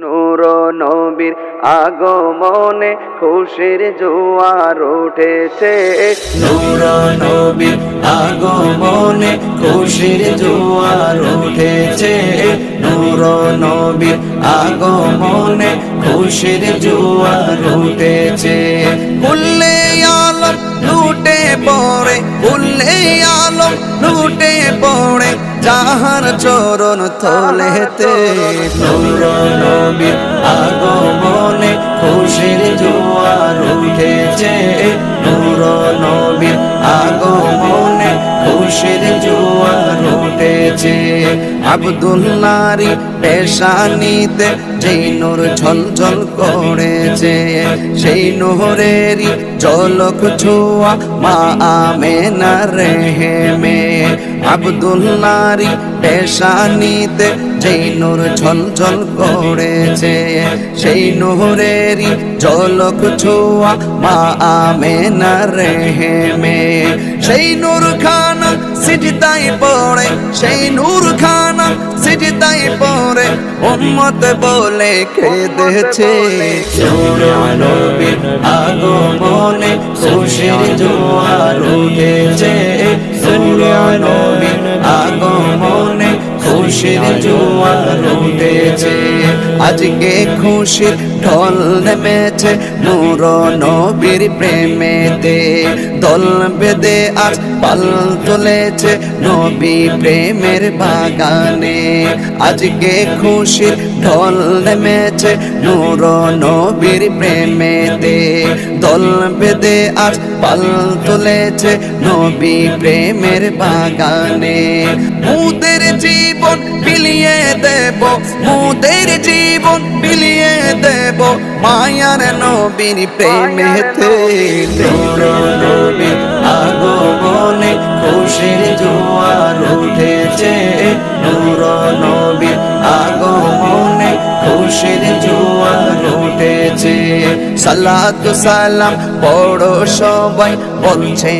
নূর নবীর আগমনে খুশির জোয়ার উঠেছে। নূর নবীর আগমনে খুশির জোয়ার উঠেছে। নূর নবীর আগমনে খুশির জোয়ার উঠেছে। কুল্লে আলম লুটে পড়ে, কুল্লে আলম লুটে পড়ে যাহার চরণ তলেতে। নূর নবীর আগমনে খুশির জোয়ার উঠেছে। নূর নবীর আগমনে খুশির জোয়ার উঠেছে। আব্দুল্লাহরি পেশানিতে যেই নূর ঝলঝল করেছে, সেই নূরেরই ঝলক ছোঁয়া মা আমেনার রেহেমে। আব্দুল্লাহরি পেশানিতে যেই নূর ঝলঝল করেছে, সেই নূরেরই ঝলক ছোঁয়া মা আমেনার রেহেমে। সেই নূর খানা সিজদায় পড়ে, সেই নূর খানা সিজদায় পড়ে উম্মত বলে কেঁদেছে। নূর নবীর আগমনে খুশির জোয়ার উঠেছে। নূর নবীর আগমনে খুশির জোয়ার উঠেছে। আজকে খুশির ঢল নেমেছে নূর নবীর প্রেমেতে। দল বেঁধে আজ পাল তুলেছে নবী প্রেমের বাগানে। আজকে খুশির ঢল নেমেছে নূর নবীর প্রেমেতে। দল বেঁধে আজ পাল তুলেছে নবী প্রেমের বাগানে। মুদের জীবন বিলিয়ে দেব, মুদের জীবন বিলিয়ে দেব মায়ার নবীর প্রেমেতে। নূর নবীর আগমনে খুশির জোয়ার উঠেছে। নূর নবীর আগমনে খুশির জোয়ার উঠেছে। সালাতু সালাম পড়ো সবাই বলছে